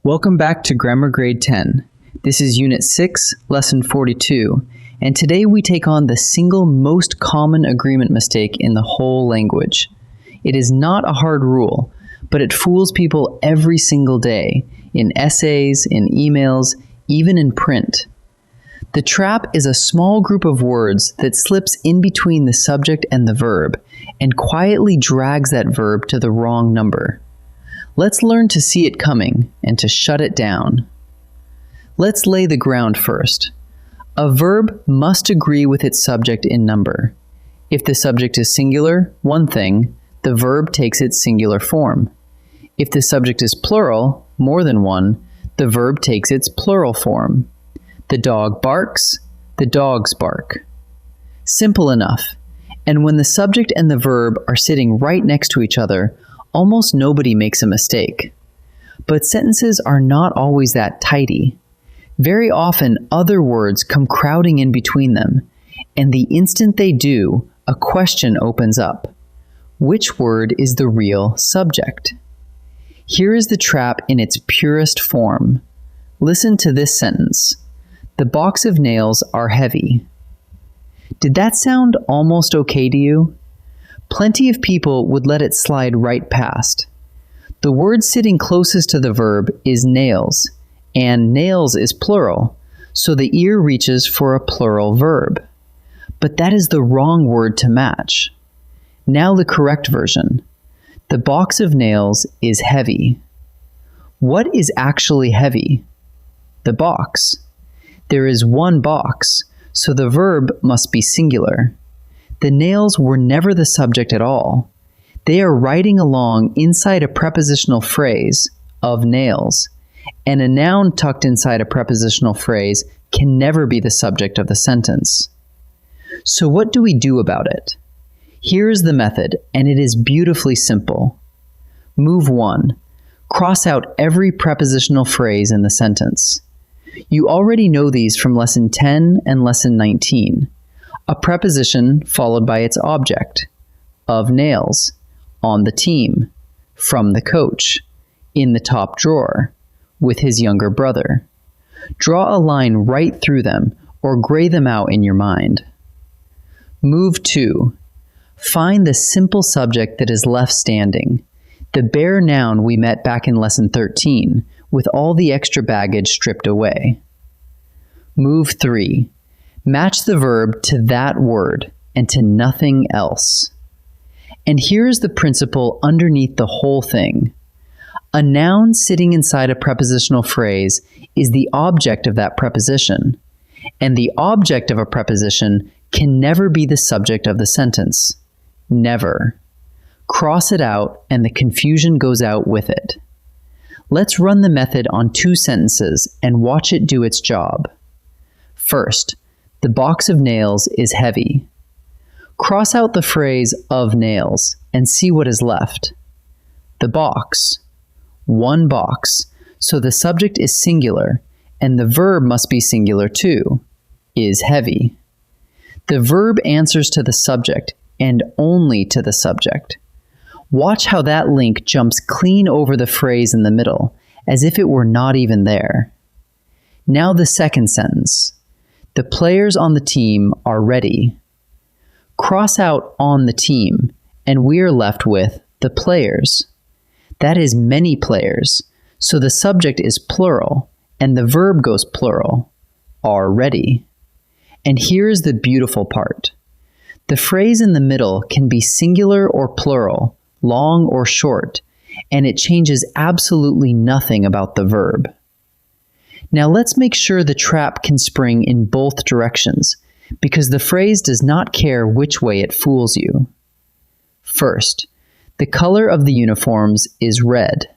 Welcome back to Grammar Grade 10. This is Unit 6, Lesson 42, and today we take on the single most common agreement mistake in the whole language. It is not a hard rule, but it fools people every single day, in essays, in emails, even in print. The trap is a small group of words that slips in between the subject and the verb, and quietly drags that verb to the wrong number. Let's learn to see it coming and to shut it down. Let's lay the ground first. A verb must agree with its subject in number. If the subject is singular, one thing, the verb takes its singular form. If the subject is plural, more than one, the verb takes its plural form. The dog barks, the dogs bark. Simple enough. And when the subject and the verb are sitting right next to each other, almost nobody makes a mistake. But sentences are not always that tidy. Very often, other words come crowding in between them, and the instant they do, a question opens up. Which word is the real subject? Here is the trap in its purest form. Listen to this sentence. The box of nails are heavy. Did that sound almost okay to you? Plenty of people would let it slide right past. The word sitting closest to the verb is nails, and nails is plural, so the ear reaches for a plural verb. But that is the wrong word to match. Now the correct version. The box of nails is heavy. What is actually heavy? The box. There is one box, so the verb must be singular. The nails were never the subject at all. They are riding along inside a prepositional phrase, of nails, and a noun tucked inside a prepositional phrase can never be the subject of the sentence. So what do we do about it? Here is the method, and it is beautifully simple. Move 1. Cross out every prepositional phrase in the sentence. You already know these from Lesson 10 and Lesson 19. A preposition followed by its object, of nails, on the team, from the coach, in the top drawer, with his younger brother. Draw a line right through them or gray them out in your mind. Move 2. Find the simple subject that is left standing, the bare noun we met back in Lesson 13, with all the extra baggage stripped away. Move 3. Match the verb to that word and to nothing else. And here's the principle underneath the whole thing. A noun sitting inside a prepositional phrase is the object of that preposition, and the object of a preposition can never be the subject of the sentence. Never. Cross it out and the confusion goes out with it. Let's run the method on 2 sentences and watch it do its job. First, the box of nails is heavy. Cross out the phrase of nails and see what is left. The box. One box, so the subject is singular, and the verb must be singular too, is heavy. The verb answers to the subject, and only to the subject. Watch how that link jumps clean over the phrase in the middle, as if it were not even there. Now the second sentence. The players on the team are ready. Cross out on the team, and we are left with the players. That is many players, so the subject is plural, and the verb goes plural, are ready. And here is the beautiful part. The phrase in the middle can be singular or plural, long or short, and it changes absolutely nothing about the verb. Now let's make sure the trap can spring in both directions, because the phrase does not care which way it fools you. First, the color of the uniforms is red.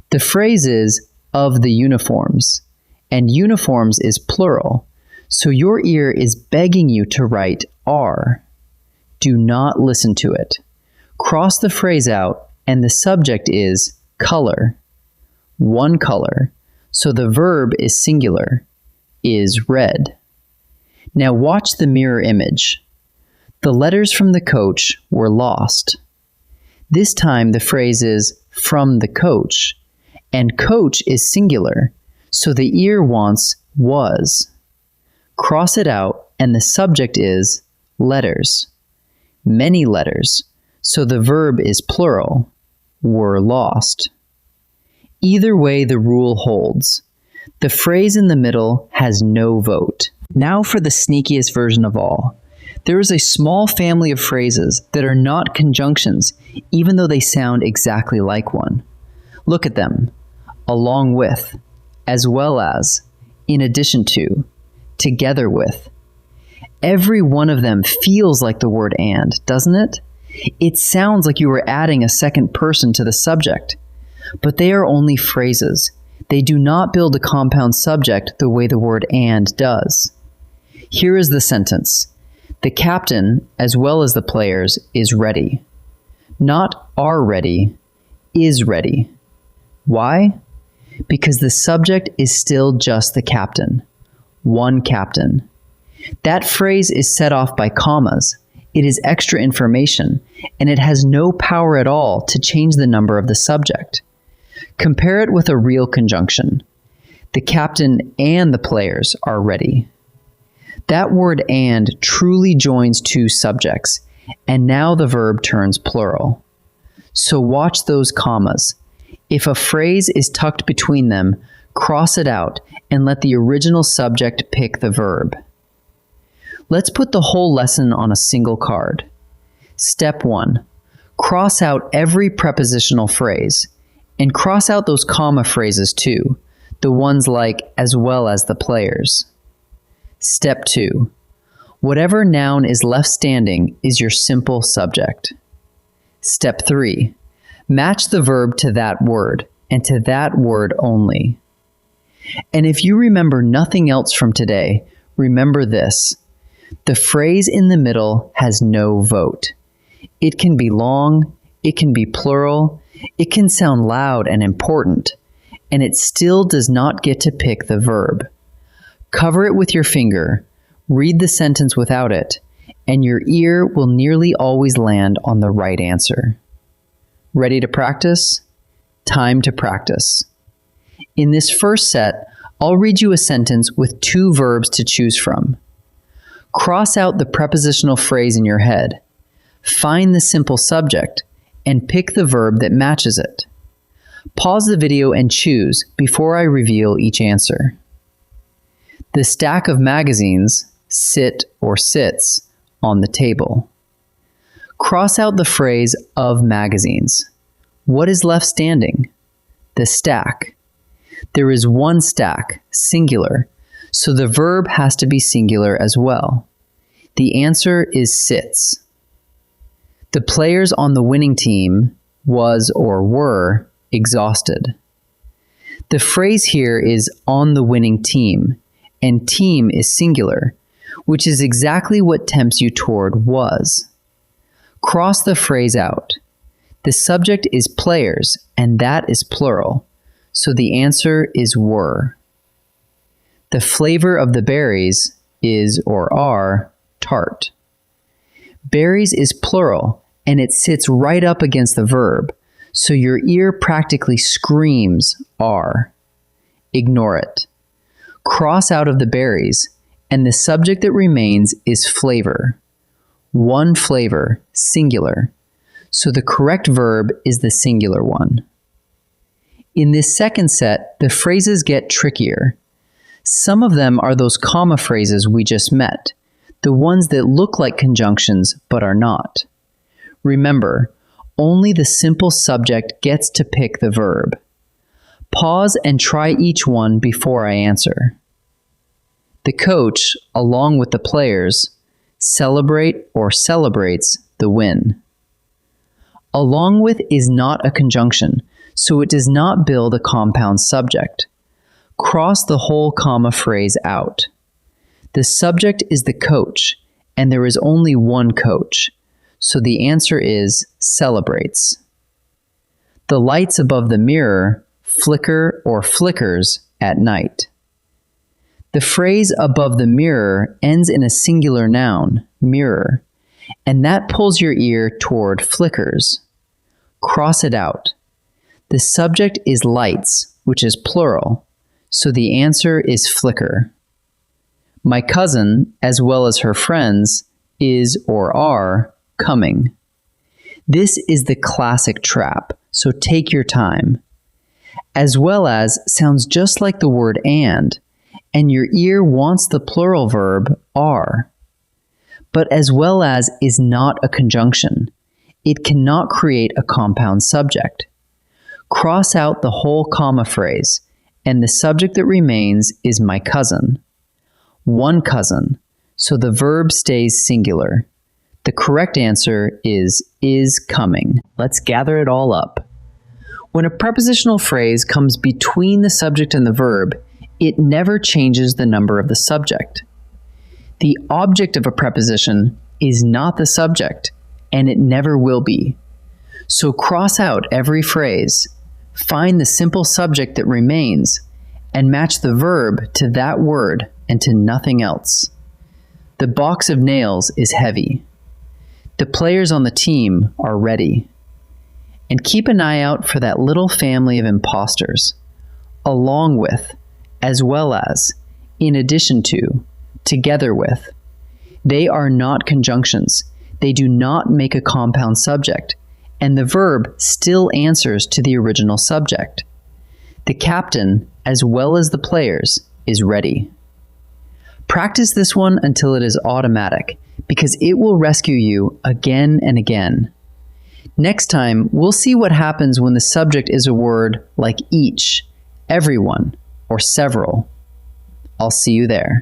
The phrase is of the uniforms, and uniforms is plural, so your ear is begging you to write are. Do not listen to it. Cross the phrase out, and the subject is color. One color, so the verb is singular, is red. Now watch the mirror image. The letters from the coach were lost. This time the phrase is from the coach, And coach is singular, so the ear wants was. Cross it out, and the subject is letters. Many letters, so the verb is plural, were lost. Either way, the rule holds. The phrase in the middle has no vote. Now for the sneakiest version of all. There is a small family of phrases that are not conjunctions, even though they sound exactly like one. Look at them. Along with, as well as, in addition to, together with. Every one of them feels like the word and, doesn't it? It sounds like you were adding a second person to the subject. But they are only phrases. They do not build a compound subject the way the word and does. Here is the sentence. The captain, as well as the players, is ready. Not are ready, is ready. Why? Because the subject is still just the captain. One captain. That phrase is set off by commas. It is extra information, and it has no power at all to change the number of the subject. Compare it with a real conjunction. The captain and the players are ready. That word and truly joins two subjects, and now the verb turns plural. So watch those commas. If a phrase is tucked between them, cross it out and let the original subject pick the verb. Let's put the whole lesson on a single card. Step 1. Cross out every prepositional phrase. And cross out those comma phrases too, the ones like as well as the players. Step 2. Whatever noun is left standing is your simple subject. Step 3. Match the verb to that word, and to that word only. And if you remember nothing else from today, remember this. The phrase in the middle has no vote. It can be long, it can be plural, it can sound loud and important, and it still does not get to pick the verb. Cover it with your finger, read the sentence without it, and your ear will nearly always land on the right answer. Ready to practice? Time to practice. In this first set, I'll read you a sentence with two verbs to choose from. Cross out the prepositional phrase in your head. Find the simple subject, and pick the verb that matches it. Pause the video and choose before I reveal each answer. The stack of magazines sit or sits on the table. Cross out the phrase of magazines. What is left standing? The stack. There is one stack, singular, so the verb has to be singular as well. The answer is sits. The players on the winning team was or were exhausted. The phrase here is on the winning team, and team is singular, which is exactly what tempts you toward was. Cross the phrase out. The subject is players, and that is plural, so the answer is were. The flavor of the berries is or are tart. Berries is plural, and it sits right up against the verb, so your ear practically screams are. Ignore it. Cross out of the berries, and the subject that remains is flavor. One flavor, singular, so the correct verb is the singular one. In this second set, the phrases get trickier. Some of them are those comma phrases we just met, the ones that look like conjunctions but are not. Remember, only the simple subject gets to pick the verb. Pause and try each one before I answer. The coach, along with the players, celebrate or celebrates the win. Along with is not a conjunction, so it does not build a compound subject. Cross the whole comma phrase out. The subject is the coach, and there is only one coach, so the answer is celebrates. The lights above the mirror flicker or flickers at night. The phrase above the mirror ends in a singular noun, mirror, and that pulls your ear toward flickers. Cross it out. The subject is lights, which is plural, so the answer is flicker. My cousin, as well as her friends, is or are coming. This is the classic trap, so take your time. As well as sounds just like the word and your ear wants the plural verb are. But as well as is not a conjunction. It cannot create a compound subject. Cross out the whole comma phrase, and the subject that remains is my cousin. One cousin, so the verb stays singular. The correct answer is coming. Let's gather it all up. When a prepositional phrase comes between the subject and the verb, it never changes the number of the subject. The object of a preposition is not the subject, and it never will be. So cross out every phrase, find the simple subject that remains, and match the verb to that word and to nothing else. The box of nails is heavy. The players on the team are ready. And keep an eye out for that little family of impostors, along with, as well as, in addition to, together with. They are not conjunctions. They do not make a compound subject, and the verb still answers to the original subject. The captain, as well as the players, is ready. Practice this one until it is automatic, because it will rescue you again and again. Next time, we'll see what happens when the subject is a word like each, everyone, or several. I'll see you there.